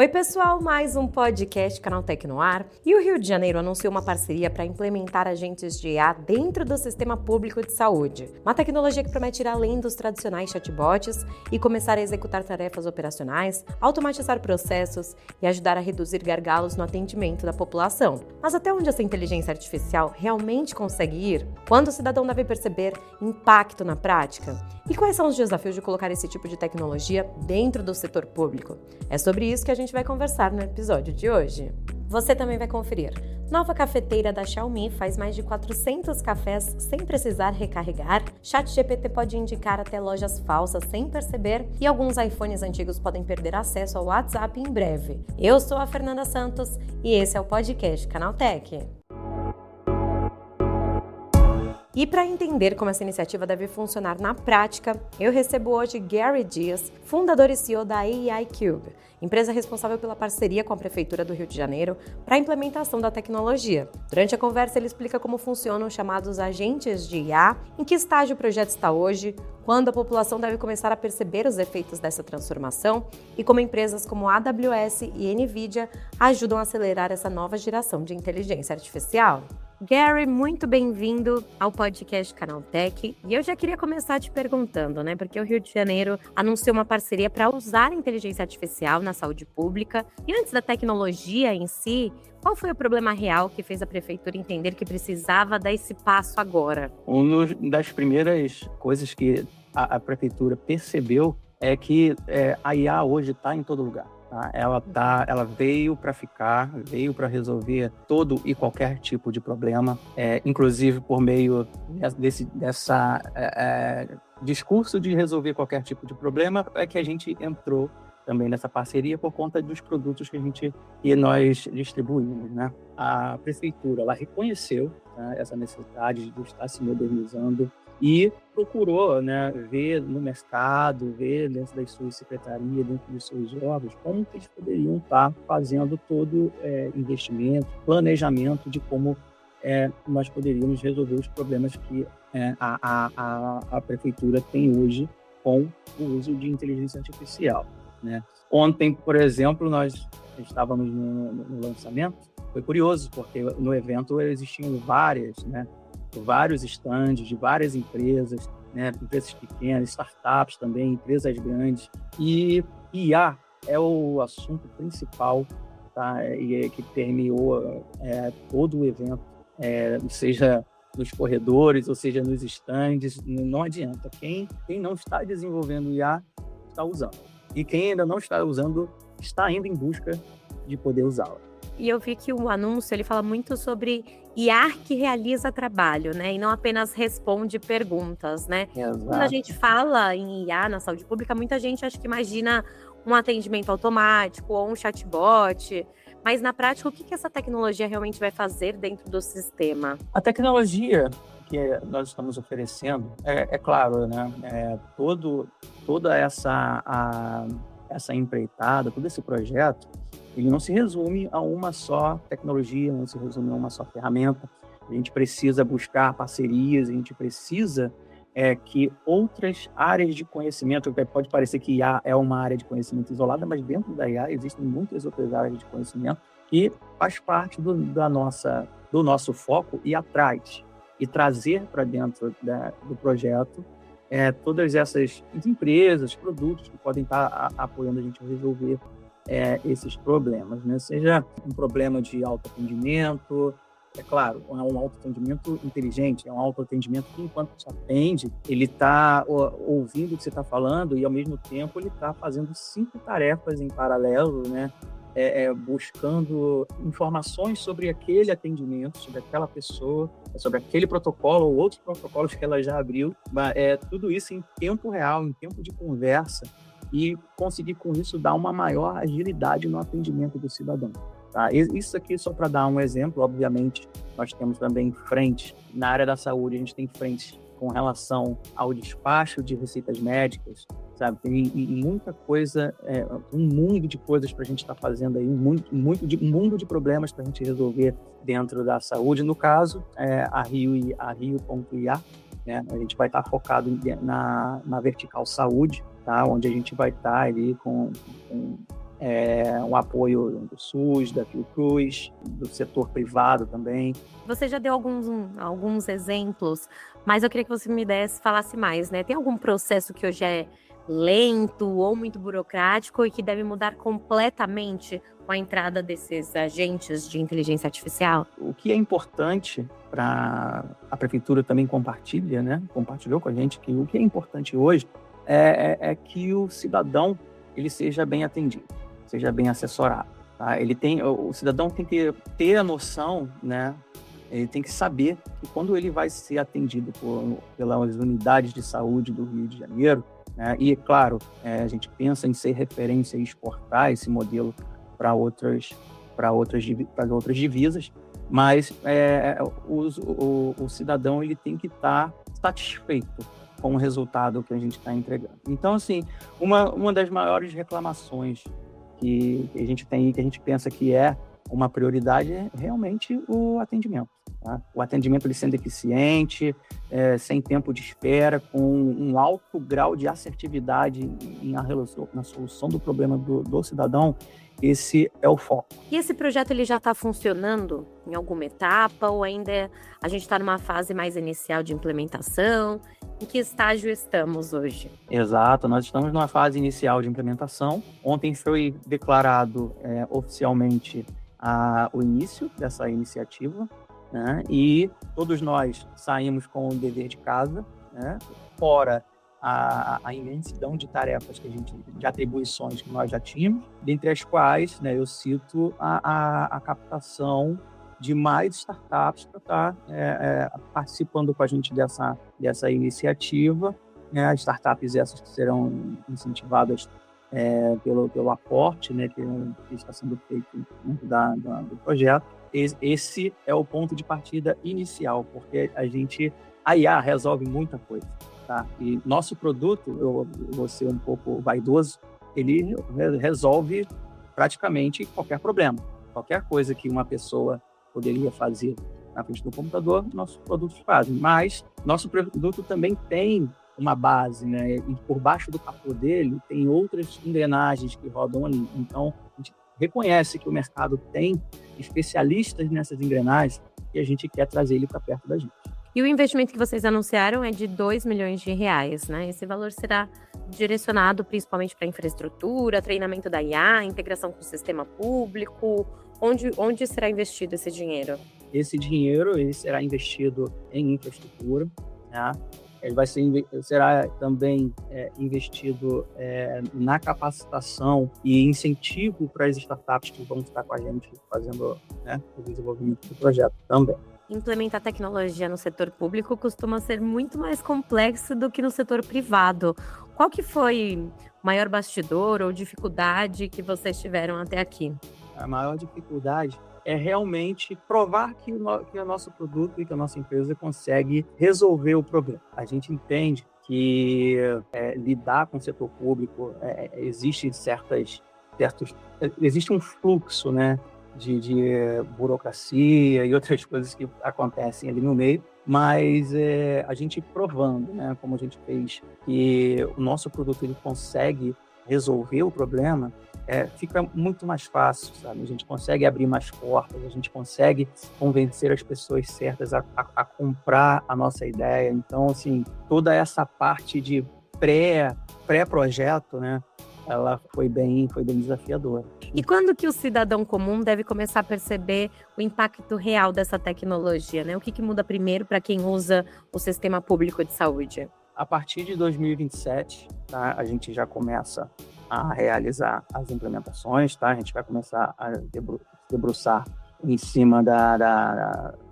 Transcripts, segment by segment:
Oi pessoal, mais um podcast Canaltech no ar. E o Rio de Janeiro anunciou uma parceria para implementar agentes de IA dentro do sistema público de saúde. Uma tecnologia que promete ir além dos tradicionais chatbots e começar a executar tarefas operacionais, automatizar processos e ajudar a reduzir gargalos no atendimento da população. Mas até onde essa inteligência artificial realmente consegue ir? Quando o cidadão deve perceber impacto na prática? E quais são os desafios de colocar esse tipo de tecnologia dentro do setor público? É sobre isso que a gente vai conversar no episódio de hoje. Você também vai conferir. Nova cafeteira da Xiaomi faz mais de 400 cafés sem precisar recarregar. ChatGPT pode indicar até lojas falsas sem perceber. E alguns iPhones antigos podem perder acesso ao WhatsApp em breve. Eu sou a Fernanda Santos e esse é o podcast Canaltech. E para entender como essa iniciativa deve funcionar na prática, eu recebo hoje Gary Dias, fundador e CEO da AI Cube, empresa responsável pela parceria com a Prefeitura do Rio de Janeiro para a implementação da tecnologia. Durante a conversa, ele explica como funcionam os chamados agentes de IA, em que estágio o projeto está hoje, quando a população deve começar a perceber os efeitos dessa transformação e como empresas como a AWS e NVIDIA ajudam a acelerar essa nova geração de inteligência artificial. Gary, muito bem-vindo ao podcast Canaltech. E eu já queria começar te perguntando, porque o Rio de Janeiro anunciou uma parceria para usar a inteligência artificial na saúde pública. E antes da tecnologia em si, qual foi o problema real que fez a prefeitura entender que precisava dar esse passo agora? Uma das primeiras coisas que a prefeitura percebeu é que a IA hoje está em todo lugar. Ela veio para ficar, veio para resolver todo e qualquer tipo de problema, inclusive por meio desse discurso de resolver qualquer tipo de problema, é que a gente entrou também nessa parceria por conta dos produtos que nós distribuímos, né? A prefeitura, ela reconheceu, né, essa necessidade de estar se modernizando e procurou, né, ver no mercado, ver dentro das suas secretarias, dentro dos seus órgãos, como que eles poderiam estar fazendo todo investimento, planejamento de como nós poderíamos resolver os problemas que a prefeitura tem hoje com o uso de inteligência artificial, né? Ontem, por exemplo, nós estávamos no lançamento. Foi curioso, porque no evento existiam vários estandes de várias empresas, né? Empresas pequenas, startups também, empresas grandes. E IA é o assunto principal, tá? E que permeou todo o evento, seja nos corredores, ou seja nos estandes. Não adianta. Quem não está desenvolvendo IA está usando. E quem ainda não está usando está indo em busca de poder usá-la. E eu vi que o anúncio ele fala muito sobre IA que realiza trabalho, né? E não apenas responde perguntas, né? Exato. Quando a gente fala em IA na saúde pública, muita gente acha que imagina um atendimento automático ou um chatbot. Mas na prática, o que essa tecnologia realmente vai fazer dentro do sistema? A tecnologia que nós estamos oferecendo, claro, né? Toda essa empreitada, todo esse projeto, ele não se resume a uma só tecnologia, não se resume a uma só ferramenta. A gente precisa buscar parcerias, a gente precisa que outras áreas de conhecimento, pode parecer que IA é uma área de conhecimento isolada, mas dentro da IA existem muitas outras áreas de conhecimento que faz parte do nosso foco e atrás, e trazer para dentro do projeto todas essas empresas, produtos que podem estar apoiando a gente a resolver esses problemas, né? Seja um problema de autoatendimento, claro, é um autoatendimento inteligente, é um autoatendimento que, enquanto te atende, ele está ouvindo o que você está falando e, ao mesmo tempo, ele está fazendo 5 tarefas em paralelo, né? Buscando informações sobre aquele atendimento, sobre aquela pessoa, sobre aquele protocolo ou outros protocolos que ela já abriu, tudo isso em tempo real, em tempo de conversa, e conseguir com isso dar uma maior agilidade no atendimento do cidadão. Tá? Isso aqui só para dar um exemplo. Obviamente nós temos também frentes, na área da saúde a gente tem frentes com relação ao despacho de receitas médicas, sabe? Tem muita coisa, um mundo de coisas para a gente estar fazendo aí, um mundo de problemas para a gente resolver dentro da saúde. No caso, a Rio.IA, né? A gente vai estar focado na vertical saúde, tá? Onde a gente vai estar ali com um apoio do SUS, da Fiocruz, do setor privado também. Você já deu alguns exemplos, mas eu queria que você falasse mais, né? Tem algum processo que hoje é lento ou muito burocrático e que deve mudar completamente com a entrada desses agentes de inteligência artificial? O que é importante para a prefeitura também compartilhou com a gente que o que é importante hoje é que o cidadão ele seja bem atendido, seja bem assessorado. Tá? O cidadão tem que ter a noção, né? Ele tem que saber que quando ele vai ser atendido pelas unidades de saúde do Rio de Janeiro, né? E, claro, a gente pensa em ser referência e exportar esse modelo para outras divisas, mas o cidadão ele tem que estar satisfeito com o resultado que a gente está entregando. Então, assim, uma das maiores reclamações que a gente tem e que a gente pensa que é uma prioridade é realmente o atendimento. Tá? O atendimento ele sendo eficiente, sem tempo de espera, com um alto grau de assertividade na solução do problema do cidadão. Esse é o foco. E esse projeto ele já está funcionando em alguma etapa ou ainda a gente está numa fase mais inicial de implementação? Em que estágio estamos hoje? Exato, nós estamos numa fase inicial de implementação. Ontem foi declarado oficialmente o início dessa iniciativa, né? E todos nós saímos com o dever de casa, né? Fora a imensidão de tarefas de atribuições que nós já tínhamos, dentre as quais, né, eu cito a captação de mais startups para estar participando com a gente dessa iniciativa, né, as startups essas que serão incentivadas pelo aporte, né, que está sendo feito dentro do projeto. Esse é o ponto de partida inicial, porque a IA resolve muita coisa. Tá? E nosso produto, eu vou ser um pouco vaidoso, ele resolve praticamente qualquer problema. Qualquer coisa que uma pessoa poderia fazer na frente do computador, nossos produtos fazem. Mas nosso produto também tem uma base, né? E por baixo do capô dele tem outras engrenagens que rodam ali. Então, a gente reconhece que o mercado tem especialistas nessas engrenagens e a gente quer trazer ele para perto da gente. E o investimento que vocês anunciaram é de R$2 milhões, né? Esse valor será direcionado principalmente para infraestrutura, treinamento da IA, integração com o sistema público. Onde será investido esse dinheiro? Esse dinheiro ele será investido em infraestrutura, né? Ele será também investido na capacitação e incentivo para as startups que vão estar com a gente fazendo, né, o desenvolvimento do projeto também. Implementar tecnologia no setor público costuma ser muito mais complexo do que no setor privado. Qual que foi o maior bastidor ou dificuldade que vocês tiveram até aqui? A maior dificuldade é realmente provar que o nosso produto e que a nossa empresa consegue resolver o problema. A gente entende que lidar com o setor público existe um fluxo, né, de burocracia e outras coisas que acontecem ali no meio, mas a gente provando, né, como a gente fez, que o nosso produto ele consegue resolver o problema, fica muito mais fácil, sabe? A gente consegue abrir mais portas, a gente consegue convencer as pessoas certas a comprar a nossa ideia. Então, assim, toda essa parte de pré-projeto, né, ela foi bem desafiadora. E quando que o cidadão comum deve começar a perceber o impacto real dessa tecnologia, né? O que muda primeiro para quem usa o sistema público de saúde? A partir de 2027, tá, a gente já começa a realizar as implementações, tá? A gente vai começar a debruçar em cima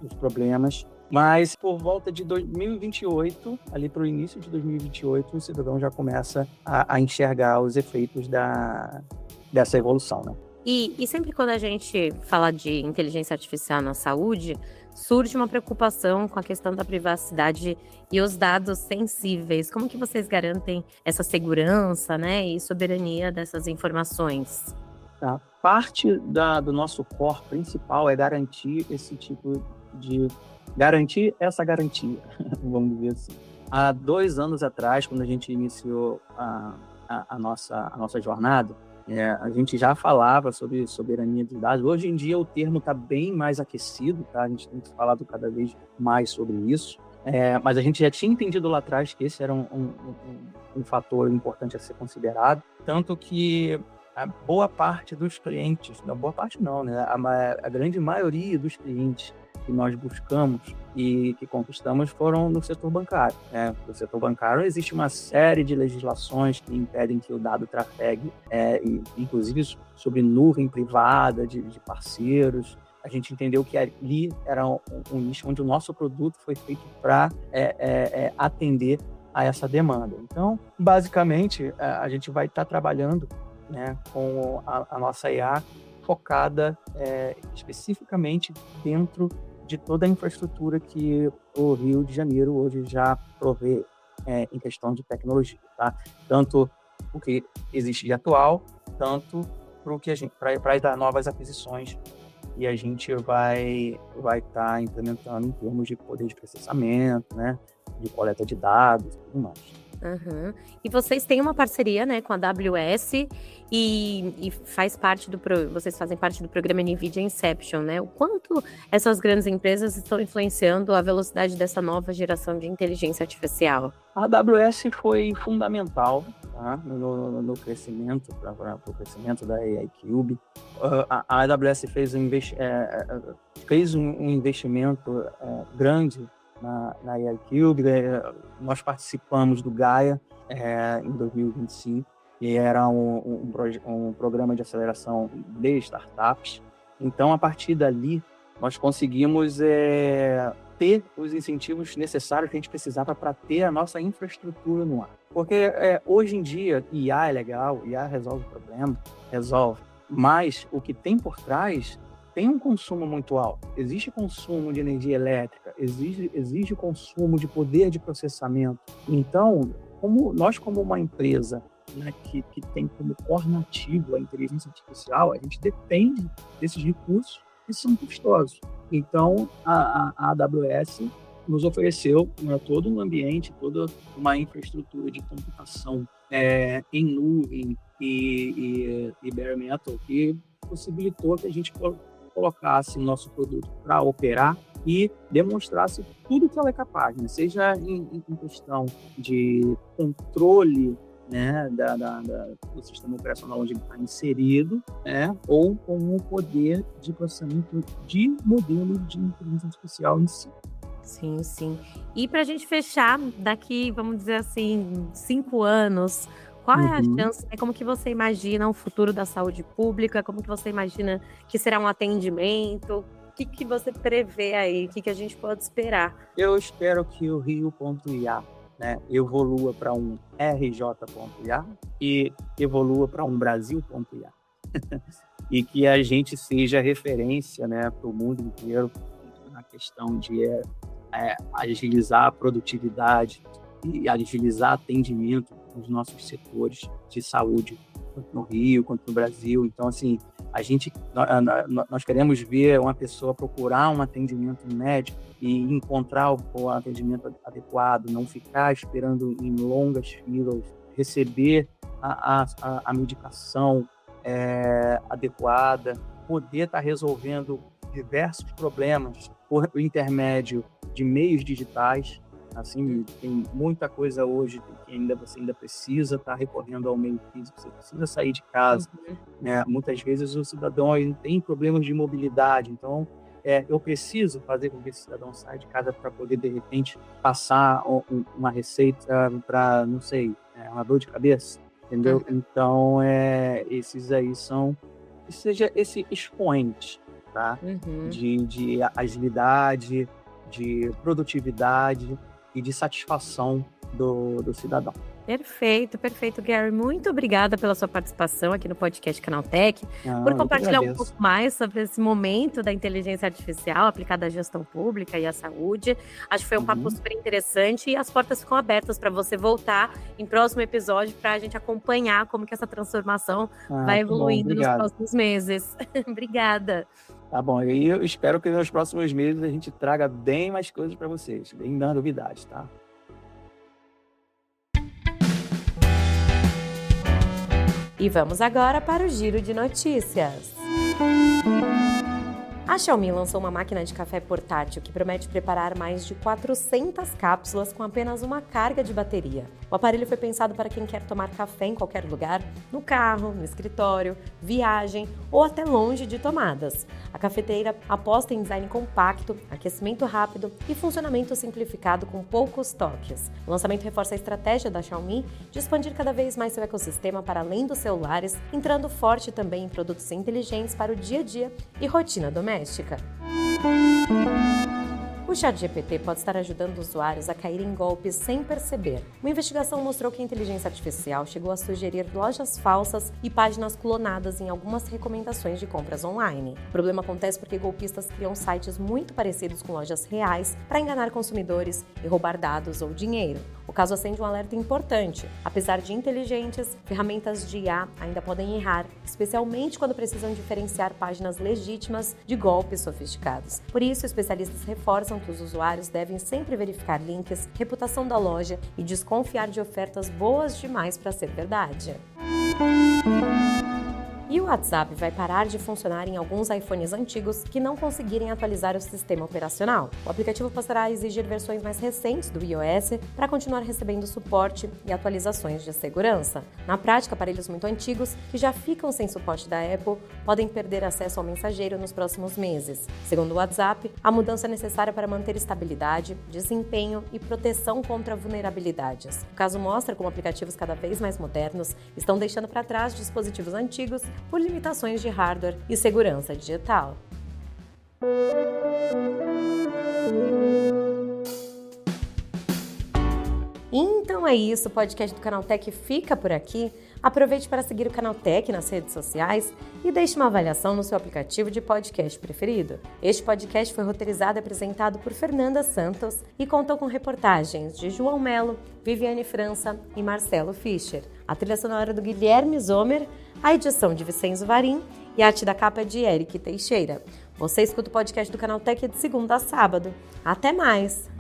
dos problemas. Mas por volta de 2028, ali para o início de 2028, o cidadão já começa a enxergar os efeitos dessa evolução, né? E sempre quando a gente fala de inteligência artificial na saúde, surge uma preocupação com a questão da privacidade e os dados sensíveis. Como que vocês garantem essa segurança, né, e soberania dessas informações? Tá. Parte do nosso core principal é garantir essa garantia, vamos dizer assim. Há 2 anos atrás, quando a gente iniciou a nossa jornada, A gente já falava sobre soberania de dados. Hoje em dia o termo está bem mais aquecido, tá? A gente tem falado cada vez mais sobre isso. Mas a gente já tinha entendido lá atrás que esse era um fator importante a ser considerado. Tanto que a boa parte dos clientes, não, boa parte não, né? A grande maioria dos clientes que nós buscamos e que conquistamos foram no setor bancário. No setor bancário existe uma série de legislações que impedem que o dado trafegue, inclusive sobre nuvem privada de parceiros. A gente entendeu que ali era um nicho onde o nosso produto foi feito para atender a essa demanda. Então, basicamente, a gente vai estar trabalhando, né, com a nossa IA focada especificamente dentro de toda a infraestrutura que o Rio de Janeiro hoje já provê em questão de tecnologia, tá? Tanto o que existe de atual, tanto para as novas aquisições e a gente vai estar implementando em termos de poder de processamento, né, de coleta de dados e tudo mais. Uhum. E vocês têm uma parceria, né, com a AWS e vocês fazem parte do programa NVIDIA Inception, né? O quanto essas grandes empresas estão influenciando a velocidade dessa nova geração de inteligência artificial? A AWS foi fundamental, tá, no crescimento, para o crescimento da AI Cube. A AWS fez um investimento grande na AI Cube. Nós participamos do Gaia em 2025, e era um programa de aceleração de startups. Então, a partir dali, nós conseguimos ter os incentivos necessários que a gente precisava para ter a nossa infraestrutura no ar. Porque hoje em dia, IA é legal, IA resolve o problema, mas o que tem por trás tem um consumo muito alto. Existe consumo de energia elétrica, exige consumo de poder de processamento. Então, como uma empresa, né, que tem como core nativo a inteligência artificial, a gente depende desses recursos que são custosos. Então, a AWS nos ofereceu, né, todo um ambiente, toda uma infraestrutura de computação em nuvem e bare metal, que possibilitou que a gente colocasse o nosso produto para operar e demonstrasse tudo que ela é capaz, né? Seja em questão de controle, né, do sistema operacional onde ele está inserido, ou com o poder de processamento de modelo de inteligência artificial em si. Sim, sim. E para a gente fechar, daqui, vamos dizer assim, 5 anos, qual é a chance, né? Como que você imagina o futuro da saúde pública? Como que você imagina que será um atendimento? O que você prevê aí? O que a gente pode esperar? Eu espero que o Rio.ia, né, evolua para um RJ.ia e evolua para um Brasil.ia. E que a gente seja referência, né, para o mundo inteiro na questão de agilizar a produtividade e agilizar atendimento nos nossos setores de saúde, tanto no Rio quanto no Brasil. Então, assim, nós queremos ver uma pessoa procurar um atendimento médico e encontrar o atendimento adequado, não ficar esperando em longas filas, receber a medicação adequada, poder estar resolvendo diversos problemas por intermédio de meios digitais. Assim, tem muita coisa hoje que você ainda precisa estar recorrendo ao meio físico, você precisa sair de casa, né? Muitas vezes o cidadão tem problemas de mobilidade, então eu preciso fazer com que esse cidadão saia de casa para poder, de repente, passar uma receita para, não sei, uma dor de cabeça, entendeu? Então, esses aí seja esse expoente, tá? De agilidade, de produtividade e de satisfação do cidadão. Perfeito, Gary. Muito obrigada pela sua participação aqui no podcast Canaltech, por compartilhar um pouco mais sobre esse momento da inteligência artificial aplicada à gestão pública e à saúde. Acho que foi um papo super interessante e as portas ficam abertas para você voltar em próximo episódio para a gente acompanhar como que essa transformação vai evoluindo nos próximos meses. Obrigada. Tá bom, e eu espero que nos próximos meses a gente traga bem mais coisas para vocês, bem mais novidades, tá? E vamos agora para o giro de notícias. A Xiaomi lançou uma máquina de café portátil que promete preparar mais de 400 cápsulas com apenas uma carga de bateria. O aparelho foi pensado para quem quer tomar café em qualquer lugar, no carro, no escritório, viagem ou até longe de tomadas. A cafeteira aposta em design compacto, aquecimento rápido e funcionamento simplificado com poucos toques. O lançamento reforça a estratégia da Xiaomi de expandir cada vez mais seu ecossistema para além dos celulares, entrando forte também em produtos inteligentes para o dia a dia e rotina doméstica. O ChatGPT pode estar ajudando usuários a cair em golpes sem perceber. Uma investigação mostrou que a inteligência artificial chegou a sugerir lojas falsas e páginas clonadas em algumas recomendações de compras online. O problema acontece porque golpistas criam sites muito parecidos com lojas reais para enganar consumidores e roubar dados ou dinheiro. O caso acende um alerta importante. Apesar de inteligentes, ferramentas de IA ainda podem errar, especialmente quando precisam diferenciar páginas legítimas de golpes sofisticados. Por isso, especialistas reforçam que os usuários devem sempre verificar links, reputação da loja e desconfiar de ofertas boas demais para ser verdade. E o WhatsApp vai parar de funcionar em alguns iPhones antigos que não conseguirem atualizar o sistema operacional. O aplicativo passará a exigir versões mais recentes do iOS para continuar recebendo suporte e atualizações de segurança. Na prática, aparelhos muito antigos, que já ficam sem suporte da Apple, podem perder acesso ao mensageiro nos próximos meses. Segundo o WhatsApp, a mudança é necessária para manter estabilidade, desempenho e proteção contra vulnerabilidades. O caso mostra como aplicativos cada vez mais modernos estão deixando para trás dispositivos antigos por limitações de hardware e segurança digital. Então é isso, o podcast do Canaltech fica por aqui. Aproveite para seguir o Canaltech nas redes sociais e deixe uma avaliação no seu aplicativo de podcast preferido. Este podcast foi roteirizado e apresentado por Fernanda Santos e contou com reportagens de João Melo, Viviane França e Marcelo Fischer. A trilha sonora do Guilherme Zomer, a edição de Vicenzo Varim e a arte da capa é de Eric Teixeira. Você escuta o podcast do Canaltech de segunda a sábado. Até mais!